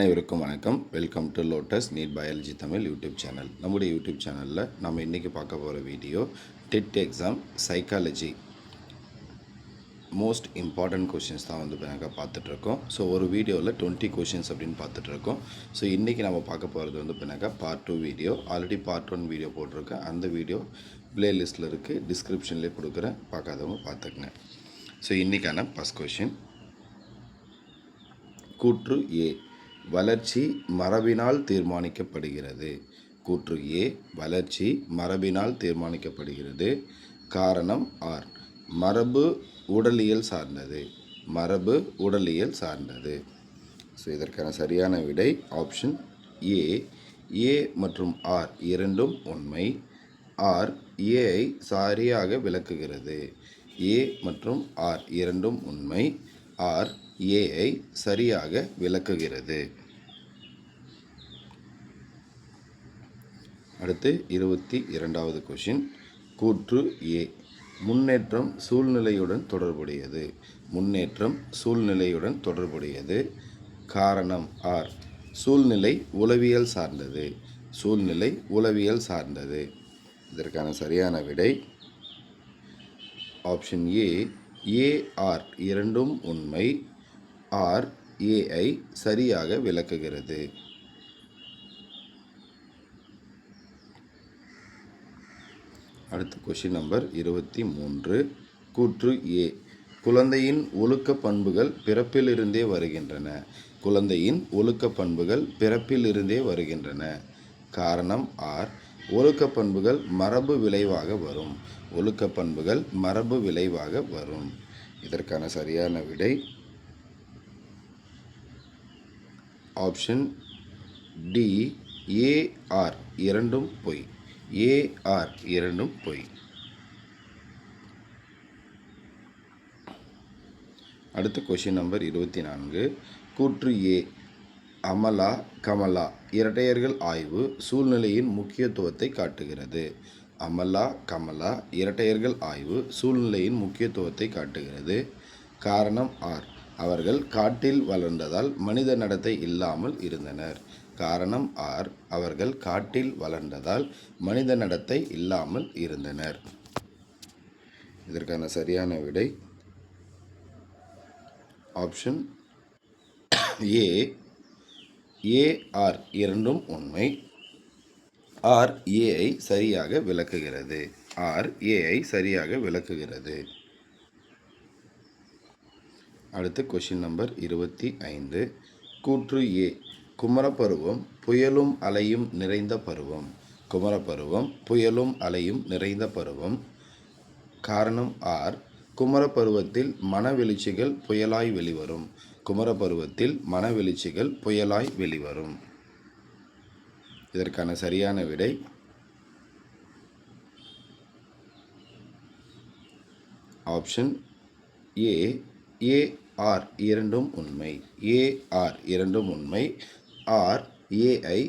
அனைவருக்கும் வணக்கம். Welcome to Lotus NEET biology Tamil YouTube channel. நம்முடைய யூடியூப் சேனலில் நம்ம இன்றைக்கி பார்க்க போகிற video TET exam psychology most important questions தான் நாங்கள் பார்த்துட்ருக்கோம். ஸோ ஒரு வீடியோவில் 20 கொஷின்ஸ் அப்படின்னு பார்த்துட்ருக்கோம். ஸோ இன்றைக்கி நம்ம பார்க்க போகிறது part 2 video. Already part 1 video போட்டிருக்கேன். அந்த வீடியோ ப்ளேலிஸ்ட்டில் இருக்குது, டிஸ்கிரிப்ஷன்லேயே கொடுக்குறேன், பார்க்காதவங்க பார்த்துக்குங்க. ஸோ இன்றைக்கான ஃபஸ்ட் கொஷின், கூற்று ஏ வளர்ச்சி மரபினால் தீர்மானிக்கப்படுகிறது. கூற்று ஏ வளர்ச்சி மரபினால் தீர்மானிக்கப்படுகிறது. காரணம் ஆர் மரபு உடலியல் சார்ந்தது. மரபு உடலியல் சார்ந்தது. ஸோ இதற்கான சரியான விடை ஆப்ஷன் ஏ. ஏ மற்றும் ஆர் இரண்டும் உண்மை. ஆர் ஏஐ சரியாக விளக்குகிறது. ஏ மற்றும் ஆர் இரண்டும் உண்மை. ஆர் ஏஐ சரியாக விளக்குகிறது. அடுத்து 22வது கொஷின், கூற்று ஏ முன்னேற்றம் சூழ்நிலையுடன் தொடர்புடையது. முன்னேற்றம் சூழ்நிலையுடன் தொடர்புடையது. காரணம் ஆர் சூழ்நிலை உளவியல் சார்ந்தது. சூழ்நிலை உளவியல் சார்ந்தது. இதற்கான சரியான விடை ஆப்ஷன் ஏ. ஏஆர் இரண்டும் உண்மை. ஆர் ஏஐ சரியாக விளக்குகிறது. அடுத்த கொஷின் நம்பர் 23, கூற்று ஏ குழந்தையின் ஒழுக்க பண்புகள் பிறப்பிலிருந்தே வருகின்றன. குழந்தையின் ஒழுக்க பண்புகள் பிறப்பிலிருந்தே வருகின்றன. காரணம் ஆர் ஒழுக்க பண்புகள் மரபு விளைவாக வரும். ஒழுக்க பண்புகள் மரபு விளைவாக வரும். இதற்கான சரியான விடை ஆப்ஷன் டி. ஏஆர் இரண்டும் பொய். ஏஆர் இரண்டும் பொய். அடுத்த கொஷின் நம்பர் 24, கூற்று ஏ அமலா கமலா இரட்டையர்கள் ஆய்வு சூழ்நிலையின் முக்கியத்துவத்தை காட்டுகிறது. அமலா கமலா இரட்டையர்கள் ஆய்வு சூழ்நிலையின் முக்கியத்துவத்தை காட்டுகிறது. காரணம் ஆர் அவர்கள் காட்டில் வளர்ந்ததால் மனித நடத்தை இல்லாமல் இருந்தனர். காரணம் ஆர் அவர்கள் காட்டில் வளர்ந்ததால் மனித நடத்தை இல்லாமல் இருந்தனர். இதற்கான சரியான விடை ஆப்ஷன் ஏ. ஏஆர் இரண்டும் உண்மை. ஆர் ஏஐ சரியாக விளக்குகிறது. ஆர் ஏஐ சரியாக விளக்குகிறது. அடுத்து கொஷின் நம்பர் 25, கூற்று ஏ குமரப்பருவம் புயலும் அலையும் நிறைந்த பருவம். குமரப்பருவம் புயலும் அலையும் நிறைந்த பருவம். காரணம் ஆர் குமரப்பருவத்தில் மனவெழுச்சிகள் புயலாய் வெளிவரும். குமரப்பருவத்தில் மனவெழுச்சிகள் புயலாய் வெளிவரும். இதற்கான சரியான விடை ஆப்ஷன் ஏ. ஏஆர் இரண்டும் உண்மை. ஏஆர் இரண்டும் உண்மை. ஆர் ஏஐ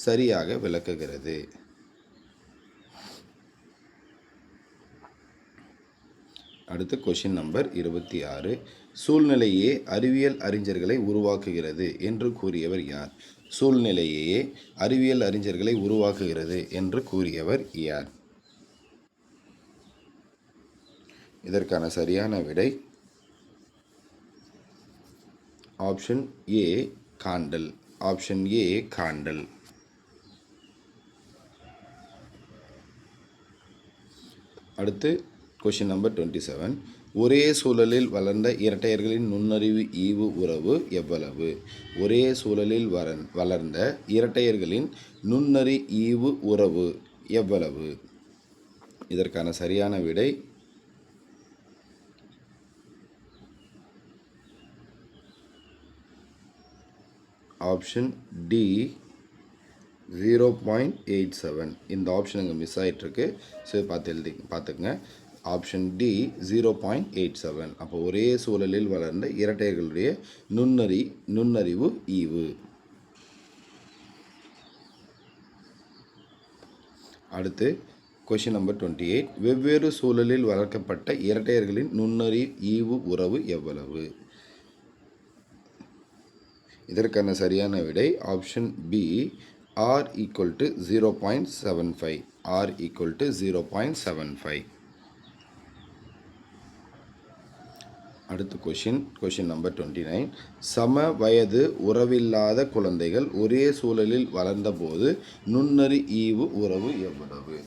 சரியாக விளக்குகிறது. அடுத்து கொஷின் நம்பர் 26, சூழ்நிலையே அறிவியல் அறிஞர்களை உருவாக்குகிறது என்று கூறியவர் யார்? சூழ்நிலையே அறிவியல் அறிஞர்களை உருவாக்குகிறது என்று கூறியவர் யார்? இதற்கான சரியான விடை option A candle. Option A காண்டல். அடுத்து கொஷின் நம்பர் 27, ஒரே சூழலில் வளர்ந்த இரட்டையர்களின் நுண்ணறிவு ஈவு உறவு எவ்வளவு? ஒரே சூழலில் வளர்ந்த இரட்டையர்களின் நுண்ணறி ஈவு உறவு எவ்வளவு? இதற்கான சரியான விடை ஆப்ஷன் டி. 0.87. இந்த ஆப்ஷன் இங்கே மிஸ் ஆகிட்டுருக்கு. ஸோ பார்த்துக்குங்க. Option D 0.87. அப்போ ஒரே சூழலில் வளர்ந்த இரட்டையர்களுடைய நுண்ணறிவு ஈவு. அடுத்து கொஷின் நம்பர் 28, வெவ்வேறு சூழலில் வளர்க்கப்பட்ட இரட்டையர்களின் நுண்ணறி ஈவு உறவு எவ்வளவு? இதற்கான சரியான விடை option B R equal to 0.75. R equal to 0.75. அடுத்த கொஷின் நம்பர் 29. சம வயது உறவில்லாத குழந்தைகள் ஒரே சூழலில் வளர்ந்தபோது நுண்ணறி ஈவு உறவு எவ்வளவு?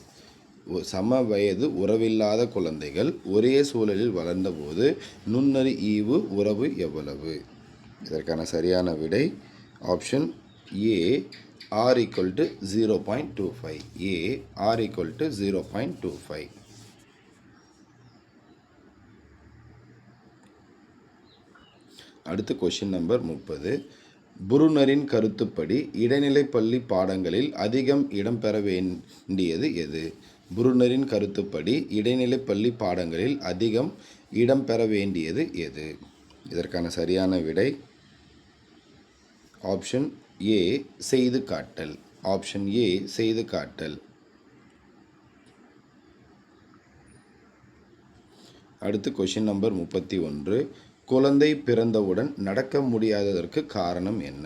சம வயது உறவில்லாத குழந்தைகள் ஒரே சூழலில் வளர்ந்தபோது நுண்ணறி ஈவு உறவு எவ்வளவு? இதற்கான சரியான விடை option A R equal to 0.25. A R equal to 0.25. அடுத்து கொஷின் நம்பர் 30. புருனரின் கருத்துப்படி இடைநிலைப்பள்ளி பாடங்களில் அதிகம் இடம்பெற வேண்டியது எது? புருனரின் கருத்துப்படி இடைநிலைப்பள்ளி பாடங்களில் அதிகம் இடம்பெற வேண்டியது எது? இதற்கான சரியான விடை ஆப்ஷன் ஏ செய்து காட்டல். ஆப்ஷன் ஏ செய்து காட்டல். அடுத்து கொஷின் நம்பர் 31. குழந்தை பிறந்தவுடன் நடக்க முடியாததற்கு காரணம் என்ன?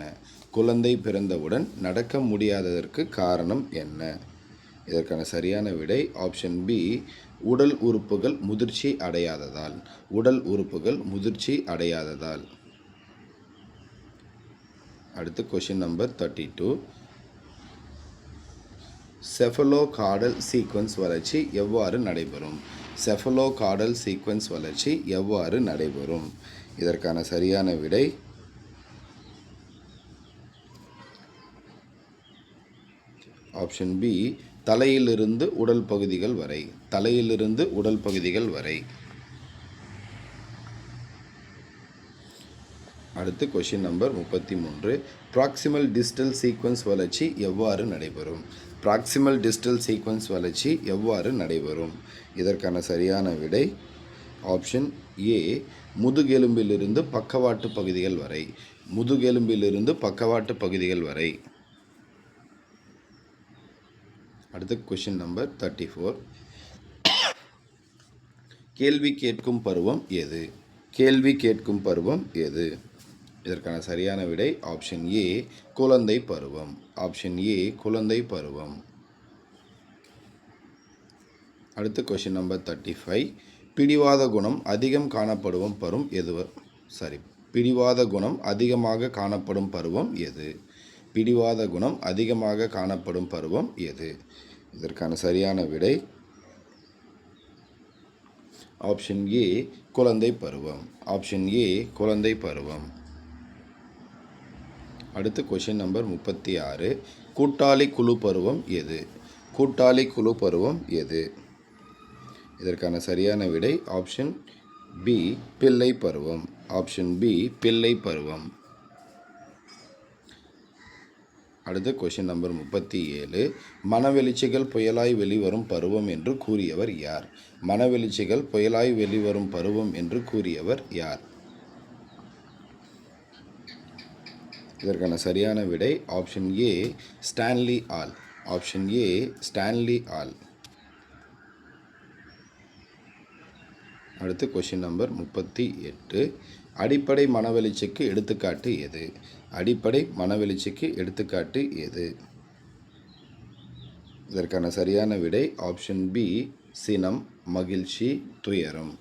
குழந்தை பிறந்தவுடன் நடக்க முடியாததற்கு காரணம் என்ன? இதற்கான சரியான விடை ஆப்ஷன் பி உடல் உறுப்புகள் முதிர்ச்சி அடையாததால். உடல் உறுப்புகள் முதிர்ச்சி அடையாததால். அடுத்து கொஷின் நம்பர் 32. செஃபலோகார்டல் சீக்வன்ஸ் வளர்ச்சி எவ்வாறு நடைபெறும்? செஃபலோகார்டல் சீக்வன்ஸ் வளர்ச்சி எவ்வாறு நடைபெறும்? இதற்கான சரியான விடை ஆப்ஷன் பி தலையிலிருந்து உடல் பகுதிகள் வரை. தலையிலிருந்து உடல் பகுதிகள் வரை. அடுத்து question number 33. Proximal distal sequence வளர்ச்சி எவ்வாறு நடைபெறும்? ப்ராக்சிமல் டிஸ்டல் சீக்வன்ஸ் வளர்ச்சி எவ்வாறு நடைபெறும்? இதற்கான சரியான விடை ஆப்ஷன் ஏ முதுகெலும்பிலிருந்து பக்கவாட்டு பகுதிகள் வரை. முதுகெலும்பிலிருந்து பக்கவாட்டு பகுதிகள் வரை. அடுத்து கொஷின் நம்பர் 34. கேள்வி கேட்கும் பருவம் எது? கேள்வி கேட்கும் பருவம் எது? இதற்கான சரியான விடை ஆப்ஷன் ஏ குழந்தை பருவம். ஆப்ஷன் ஏ குழந்தை பருவம். அடுத்து கொஷின் நம்பர் 35. பிடிவாத குணம் அதிகம் காணப்படும் பருவம் எது? பிடிவாத குணம் அதிகமாக காணப்படும் பருவம் எது? பிடிவாத குணம் அதிகமாக காணப்படும் பருவம் எது? இதற்கான சரியான விடை ஆப்ஷன் ஏ குழந்தை பருவம். ஆப்ஷன் ஏ குழந்தை பருவம். அடுத்து கொஷின் நம்பர் 36. கூட்டாளி குழு பருவம் எது? கூட்டாளி குழு பருவம் எது? இதற்கான சரியான விடை ஆப்ஷன் பி பிள்ளை பருவம். ஆப்ஷன் பி பிள்ளை பருவம். அடுத்து கொஷின் நம்பர் 37. மனவெளிச்சிகள் புயலாய் வெளிவரும் பருவம் என்று கூறியவர் யார்? மனவெளிச்சிகள் புயலாய் வெளிவரும் பருவம் என்று கூறியவர் யார்? இதற்கான சரியான விடை option A Stanley all. Option A Stanley all. அடுத்து கொஷின் நம்பர் 38. அடிப்படை மனவெளிச்சிக்கு எடுத்துக்காட்டு எது? அடிப்படை மனவெளிச்சிக்கு எடுத்துக்காட்டு எது? இதற்கான சரியான விடை ஆப்ஷன் பி சினம் மகிழ்ச்சி துயரம்.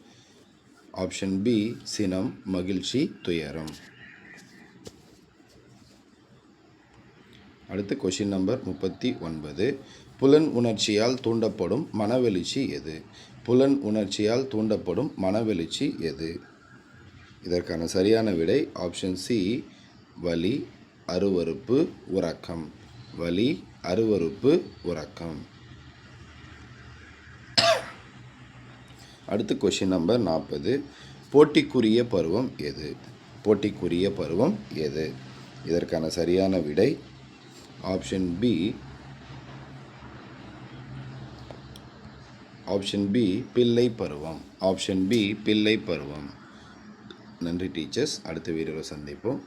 ஆப்ஷன் பி சினம் மகிழ்ச்சி துயரம். அடுத்து கொஷின் நம்பர் 39. புலன் உணர்ச்சியால் தூண்டப்படும் மனவெளிச்சி எது? புலன் உணர்ச்சியால் தூண்டப்படும் மனவெளிச்சி எது? இதற்கான சரியான விடை ஆப்ஷன் சி வலி அருவருப்பு உறக்கம். வலி அருவருப்பு உறக்கம். அடுத்து கொஷின் நம்பர் 40. போட்டிக்குரிய பருவம் எது? போட்டிக்குரிய பருவம் எது? இதற்கான சரியான விடை ஆப்ஷன் பி ஆப்ஷன் பி பிள்ளை பருவம். ஆப்ஷன் பி பிள்ளை பருவம். நன்றி டீச்சர்ஸ். அடுத்த வீடியோவில் சந்திப்போம்.